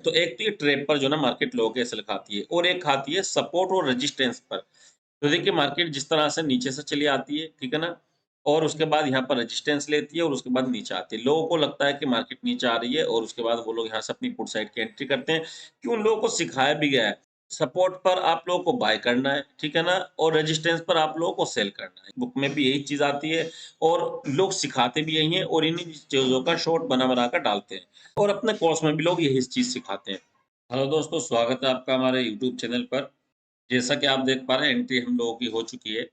तो एक तो ये ट्रेप पर जो ना मार्केट लोगों के एसएल खाती है और एक खाती है सपोर्ट और रेजिस्टेंस पर। तो देखिए मार्केट जिस तरह से नीचे से चली आती है, ठीक है ना? और उसके बाद यहाँ पर रेजिस्टेंस लेती है और उसके बाद नीचे आती है। लोगों को लगता है कि मार्केट नीचे आ रही है और उसके बाद वो लोग यहाँ से अपनी पुट साइड की एंट्री करते हैं कि उन लोगों को सिखाया भी गया है। सपोर्ट पर आप लोगों को बाय करना है, ठीक है ना? और रेजिस्टेंस पर आप लोगों को सेल करना है। बुक में भी यही चीज़ आती है और लोग सिखाते भी यही हैं और इन्हीं चीज़ों का शॉर्ट बना-बना कर डालते हैं और अपने कोर्स में भी लोग यही चीज़ सिखाते हैं। हेलो दोस्तों, स्वागत है आपका हमारे यूट्यूब चैनल पर। जैसा कि आप देख पा रहे हैं एंट्री हम लोगों की हो चुकी है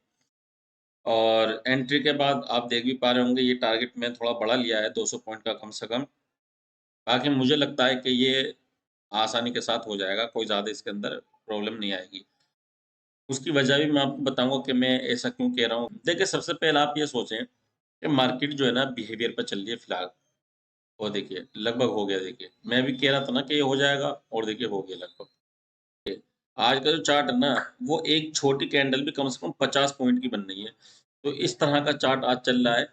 और एंट्री के बाद आप देख भी पा रहे होंगे ये टारगेट मैं थोड़ा बड़ा लिया है 200 पॉइंट का कम से कम। बाकी मुझे लगता है कि ये आसानी के साथ हो जाएगा, कोई ज़्यादा इसके अंदर प्रॉब्लम नहीं आएगी। उसकी वजह भी मैं आपको बताऊँगा कि मैं ऐसा क्यों कह रहा हूँ। देखिए सबसे पहले आप ये सोचें कि मार्केट जो है ना बिहेवियर पर चल रही है फिलहाल और देखिए लगभग हो गया देखिए। मैं भी कह रहा था ना कि ये हो जाएगा और देखिए हो गया लगभग। आज का जो चार्ट है ना, वो एक छोटी कैंडल भी कम से कम 50 पॉइंट की बन रही है। तो इस तरह का चार्ट आज चल रहा है।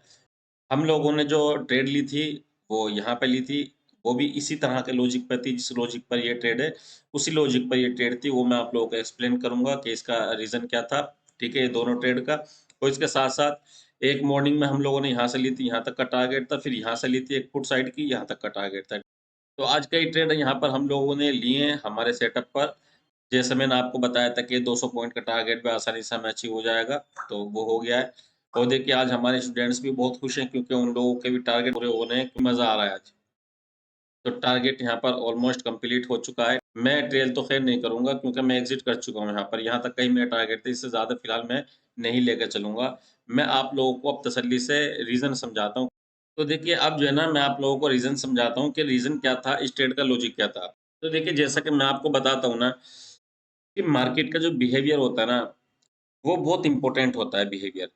हम लोगों ने जो ट्रेड ली थी, वो यहाँ पे ली थी। वो भी इसी तरह के लॉजिक पे थी, जिस लॉजिक पर ये ट्रेड है, उसी लॉजिक पर ये ट्रेड थी। वो मैं आप लोगों को एक्सप्लेन करूँगा कि इसका रीज़न क्या था, ठीक है, ये दोनों ट्रेड का। और इसके साथ-साथ एक मॉर्निंग में हम लोगों ने यहाँ से ली थी, यहाँ तक का टारगेट था, फिर यहाँ से ली थी एक पुट साइड की, यहाँ तक का टारगेट था। तो आज का ये ट्रेड यहाँ पर हम लोगों ने लिए हैं हमारे सेटअप पर। जैसे मैंने आपको बताया था कि 200 पॉइंट का टारगेट भी आसानी से हमें अचीव हो जाएगा, तो वो हो गया है। और देखिए आज हमारे स्टूडेंट्स भी बहुत खुश हैं क्योंकि उन लोगों के भी टारगेट पूरे हो रहे हैं, मज़ा आ रहा है आज। तो टारगेट यहाँ पर ऑलमोस्ट कंप्लीट हो चुका है। मैं ट्रेल तो ख़ैर नहीं करूँगा क्योंकि मैं एग्ज़िट कर चुका हूँ यहाँ पर, यहाँ तक का ही मेरा टारगेट था, इससे ज़्यादा फ़िलहाल मैं नहीं लेकर चलूँगा। मैं आप लोगों को अब तसल्ली से रीज़न समझाता हूँ। तो देखिए अब जो है ना मैं आप लोगों को रीज़न समझाता हूँ कि रीज़न क्या था, इस ट्रेड का लॉजिक क्या था। तो देखिए जैसा कि मैं आपको बताता हूँ ना कि मार्केट का जो बिहेवियर होता है ना, वो बहुत इम्पोर्टेंट होता है बिहेवियर।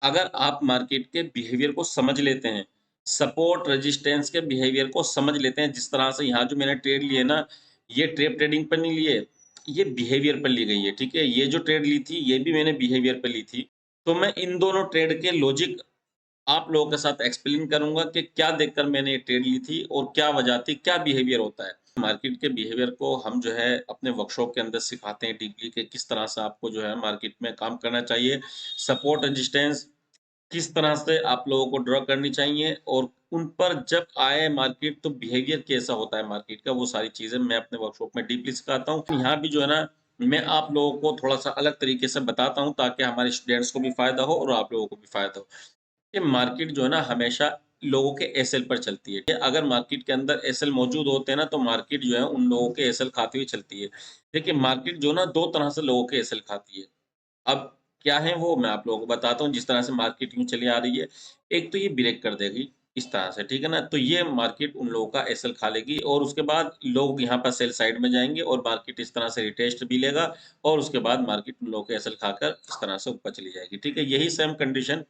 अगर आप मार्केट के बिहेवियर को समझ लेते हैं, सपोर्ट रेजिस्टेंस के बिहेवियर को समझ लेते हैं, जिस तरह से यहाँ जो मैंने ट्रेड लिए ना, ये ट्रेप ट्रेडिंग पर नहीं लिए, ये बिहेवियर पर ली गई है, ठीक है? ये जो ट्रेड ली थी, ये भी मैंने बिहेवियर पे ली थी। तो मैं इन दोनों ट्रेड के लॉजिक आप लोगों के साथ एक्सप्लेन करूँगा कि क्या देखकर मैंने ये ट्रेड ली थी और क्या वजह थी, क्या बिहेवियर होता है। मार्केट के बिहेवियर को हम जो है अपने वर्कशॉप के अंदर सिखाते हैं डीपली कि किस तरह से आपको जो है मार्केट में काम करना चाहिए। सपोर्ट रेजिस्टेंस किस तरह से आप लोगों को ड्रा करनी चाहिए और उन पर जब आए मार्केट तो बिहेवियर कैसा होता है मार्केट का, वो सारी चीज़ें मैं अपने वर्कशॉप में डीपली सिखाता हूँ। यहाँ भी जो है ना, मैं आप लोगों को थोड़ा-सा अलग तरीके से बताता हूँ ताकि हमारे स्टूडेंट्स को भी फ़ायदा हो और आप लोगों को भी फ़ायदा हो। ये मार्केट जो है ना हमेशा लोगों के एसएल पर चलती है। अगर मार्केट के अंदर एसएल मौजूद होते हैं ना तो मार्केट जो है उन लोगों के एसएल खाती हुई चलती है। देखिए मार्केट जो है ना 2 तरह से लोगों के एसएल खाती है। अब क्या है वो मैं आप लोगों को बताता हूँ जिस तरह से मार्केट यूँ चली आ रही है। एक तो ये ब्रेक कर देगी इस तरह से, ठीक है ना? तो ये मार्केट उन लोगों का एसएल खा लेगी और उसके बाद लोग यहाँ पर सेल साइड में जाएँगे और मार्केट इस तरह से रिटेस्ट भी लेगा और उसके बाद मार्केट उन लोगों के एसएल खाकर इस तरह से ऊपर चली जाएगी, ठीक है? यही सेम कंडीशन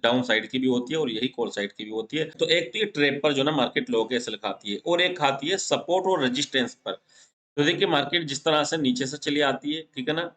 डाउन साइड की भी होती है और यही कॉल साइड की भी होती है। तो एक तो ये ट्रेप पर जो है ना मार्केट लो के एसएल खाती है और एक खाती है सपोर्ट और रेजिस्टेंस पर। तो देखिए मार्केट जिस तरह से नीचे से चली आती है, ठीक है ना?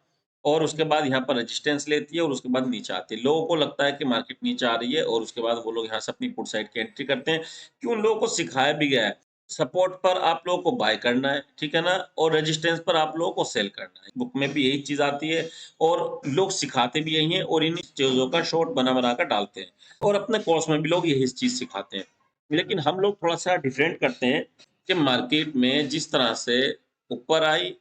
और उसके बाद यहाँ पर रेजिस्टेंस लेती है और उसके बाद नीचे आती है। लोगों को लगता है कि मार्केट नीचे आ रही है और उसके बाद वो लोग यहाँ से अपनी पुट साइड की एंट्री करते हैं कि उन लोगों को सिखाया भी गया है। सपोर्ट पर आप लोगों को बाय करना है, ठीक है ना? और रेजिस्टेंस पर आप लोगों को सेल करना है। बुक में भी यही चीज़ आती है और लोग सिखाते भी यही हैं और इन्हीं चीज़ों का शॉर्ट बना-बना कर डालते हैं और अपने कोर्स में भी लोग यही चीज़ सिखाते हैं। लेकिन हम लोग थोड़ा-सा डिफरेंट करते हैं कि मार्केट में जिस तरह से ऊपर आई,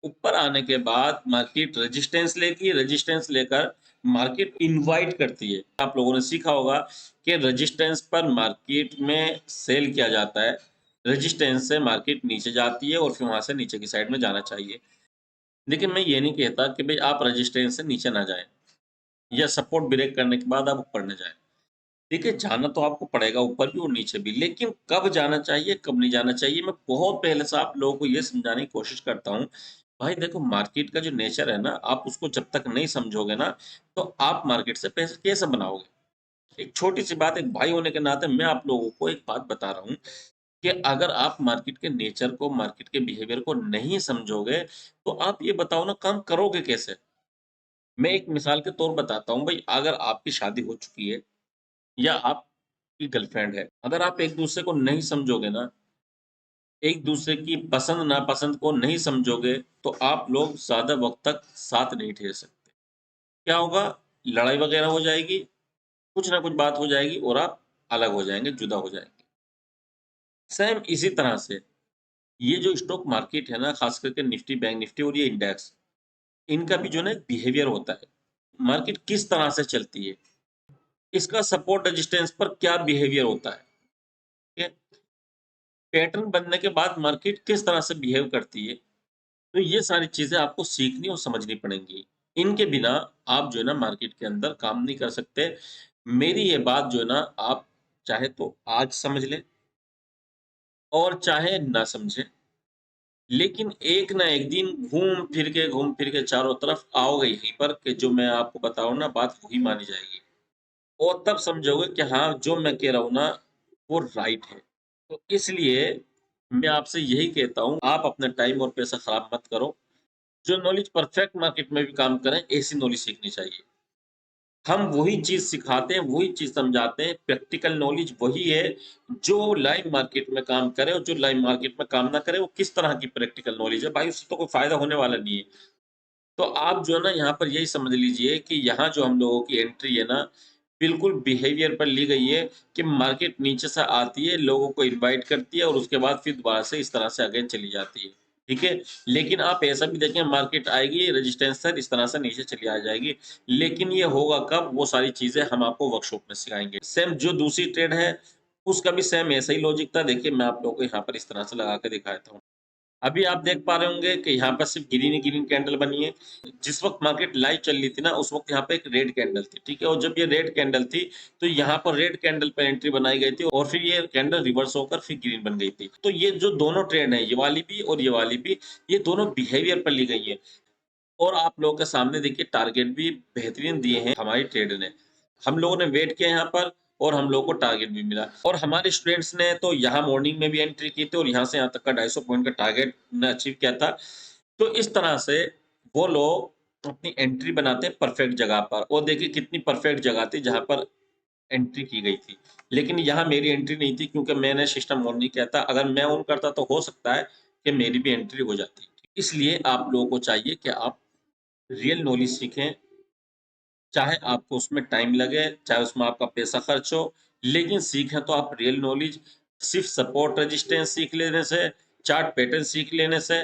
ऊपर आने के बाद मार्केट रेजिस्टेंस लेगी, रेजिस्टेंस लेकर मार्केट इनवाइट करती है। आप लोगों ने सीखा होगा कि रेजिस्टेंस पर मार्केट में सेल किया जाता है, रेजिस्टेंस से मार्केट नीचे जाती है और फिर वहाँ से नीचे की साइड में जाना चाहिए। लेकिन मैं ये नहीं कहता कि भई आप रेजिस्टेंस से नीचे ना जाएँ या सपोर्ट ब्रेक करने के बाद आप ऊपर ना जाएँ। देखिए, जाना तो आपको पड़ेगा ऊपर भी और नीचे भी, लेकिन कब जाना चाहिए, कब नहीं जाना चाहिए, मैं बहुत पहले से आप लोगों को ये समझाने की कोशिश करता हूँ। भाई देखो, मार्केट का जो नेचर है ना, आप उसको जब तक नहीं समझोगे ना, तो आप मार्केट से पैसे कैसे बनाओगे? एक छोटी-सी बात, एक भाई होने के नाते मैं आप लोगों को एक बात बता रहा हूँ कि अगर आप मार्केट के नेचर को, मार्केट के बिहेवियर को नहीं समझोगे, तो आप ये बताओ ना, काम करोगे कैसे? मैं एक मिसाल के तौर बताता हूँ, भई अगर आपकी शादी हो चुकी है या आपकी गर्लफ्रेंड है, अगर आप एक-दूसरे को नहीं समझोगे ना, एक दूसरे की पसंद नापसंद को नहीं समझोगे तो आप लोग ज़्यादा वक़्त तक साथ नहीं ठहर सकते। क्या होगा? लड़ाई वग़ैरह हो जाएगी, कुछ ना कुछ बात हो जाएगी और आप अलग हो जाएँगे, जुदा हो जाएँगे। सेम इसी तरह से ये जो स्टॉक मार्केट है ना, ख़ास करके निफ्टी, बैंक निफ्टी और ये इंडेक्स, इनका भी जो है ना एक बिहेवियर होता है। मार्केट किस तरह से चलती है, इसका सपोर्ट रेजिस्टेंस पर क्या बिहेवियर होता है, ठीक है? पैटर्न बनने के बाद मार्केट किस तरह से बिहेव करती है, तो ये सारी चीज़ें आपको सीखनी और समझनी पड़ेंगी। इनके बिना आप जो है ना मार्केट के अंदर काम नहीं कर सकते। मेरी ये बात जो है ना आप चाहे तो आज समझ लें और चाहे ना समझें, लेकिन एक ना एक दिन घूम फिर के चारों तरफ आओगे यहीं पर कि जो मैं आपको बताऊँ ना बात वही मानी जाएगी। और तब समझोगे कि हाँ, जो मैं कह रहा हूँ ना वो राइट है। तो इसलिए मैं आपसे यही कहता हूँ, आप अपना टाइम और पैसा खराब मत करो। जो नॉलेज परफेक्ट मार्केट में भी काम करें, ऐसी नॉलेज सीखनी चाहिए। हम वही चीज़ सिखाते हैं, वही चीज़ समझाते हैं, प्रैक्टिकल नॉलेज वही है, जो लाइव मार्केट में काम करे और जो लाइव मार्केट में काम ना करे, वो किस तरह की प्रैक्टिकल नॉलेज है? भाई उससे तो कोई फ़ायदा होने वाला नहीं है। तो आप जो है ना यहाँ पर यही समझ लीजिए कि यहाँ जो हम लोगों की एंट्री है ना, बिल्कुल बिहेवियर पर ली गई है कि मार्केट नीचे से आती है, लोगों को इनवाइट करती है और उसके बाद फिर दोबारा से इस तरह से आगे चली जाती है। ठीक है? लेकिन आप ऐसा भी देखें मार्केट आएगी, रेजिस्टेंस सर इस तरह से नीचे चली आ जाएगी। लेकिन ये होगा कब? वो सारी चीज़ें हम आपको वर्कशॉप में सिखाएँगे। सेम जो दूसरी ट्रेड है, उसका भी सेम ऐसा ही लॉजिक था। देखिए मैं आप लोगों को यहाँ पर इस तरह से लगा के दिखा देता हूँ। अभी आप देख पा रहे होंगे कि यहाँ पर सिर्फ ग्रीन ही ग्रीन कैंडल बनी है। जिस वक़्त मार्केट लाइव चल रही थी ना, उस वक़्त यहाँ पे एक रेड कैंडल थी, ठीक है? और जब ये रेड कैंडल थी, तो यहाँ पर रेड कैंडल पे एंट्री बनाई गई थी और फिर ये कैंडल रिवर्स होकर फिर ग्रीन बन गई थी। तो ये जो दोनों ट्रेंड है, ये वाली भी और ये वाली भी, ये दोनों बिहेवियर पर ली गई है। और आप लोगों के सामने देखिए टारगेट भी बेहतरीन दिए हैं हमारी ट्रेड ने। हम लोगों ने वेट किया यहाँ पर और हम लोगों को टारगेट भी मिला और हमारे स्टूडेंट्स ने तो यहाँ मॉर्निंग में भी एंट्री की थी और यहाँ से यहाँ तक का 250 पॉइंट का टारगेट ने अचीव किया था। तो इस तरह से वो लोग अपनी एंट्री बनाते हैं परफेक्ट जगह पर और देखिए कितनी परफेक्ट जगह थी जहाँ पर एंट्री की गई थी। लेकिन यहाँ मेरी एंट्री नहीं थी क्योंकि मैंने सिस्टम ऑन नहीं किया था। अगर मैं ऑन करता तो हो सकता है कि मेरी भी एंट्री हो जाती। इसलिए आप लोगों को चाहिए कि आप रियल नॉलेज सीखें, चाहे आपको उसमें टाइम लगे, चाहे उसमें आपका पैसा खर्च हो, लेकिन सीखें तो आप रियल नॉलेज। सिर्फ सपोर्ट रेजिस्टेंस सीख लेने से, चार्ट पैटर्न सीख लेने से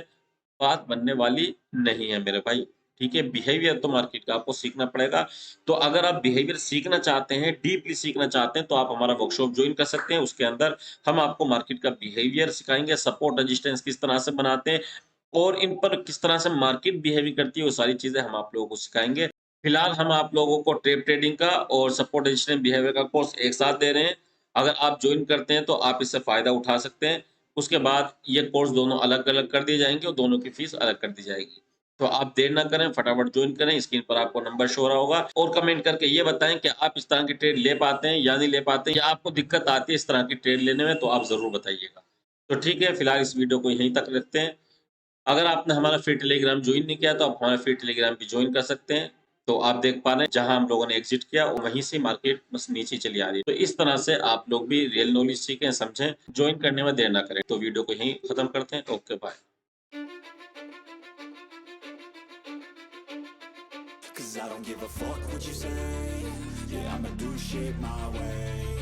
बात बनने वाली नहीं है मेरे भाई। ठीक है? बिहेवियर तो मार्केट का आपको सीखना पड़ेगा। तो अगर आप बिहेवियर सीखना चाहते हैं, डीपली सीखना चाहते हैं, तो आप हमारा वर्कशॉप जॉइन कर सकते हैं। उसके अंदर हम आपको मार्केट का बिहेवियर सिखाएँगे, सपोर्ट रेजिस्टेंस किस तरह से बनाते हैं और इन पर किस तरह से मार्केट बिहेव करती है, वो सारी चीज़ें हम आप लोगों को सिखाएँगे। फिलहाल हम आप लोगों को टेप ट्रेडिंग का और सपोर्ट रजिस्टेंस बिहेवियर का कोर्स एक साथ दे रहे हैं। अगर आप जॉइन करते हैं तो आप इससे फ़ायदा उठा सकते हैं। उसके बाद ये कोर्स दोनों अलग-अलग कर दिए जाएँगे और दोनों की फ़ीस अलग कर दी जाएगी। तो आप देर ना करें, फटाफट जॉइन करें, स्क्रीन पर आपको नंबर शो हो रहा होगा और कमेंट करके ये बताएँ कि आप इस तरह की ट्रेड ले पाते हैं या नहीं ले पाते या आपको दिक्कत आती है इस तरह की ट्रेड लेने में, तो आप ज़रूर बताइएगा। तो ठीक है, फिलहाल इस वीडियो को यहीं तक रखते हैं। अगर आपने हमारा फ्री टेलीग्राम जॉइन नहीं किया तो आप हमारा फ्री टेलीग्राम भी जॉइन कर सकते हैं। तो आप देख पा रहे हैं जहाँ हम लोगों ने एग्ज़िट किया वहीं से मार्केट बस नीचे चली आ रही है। तो इस तरह से आप लोग भी रियल नॉलेज सीखें, समझें, जॉइन करने में देर ना करें। तो वीडियो को यहीं खत्म करते हैं। Okay bye. 'Cause I don't give a fuck what you say. Yeah, I'ma do shit my way.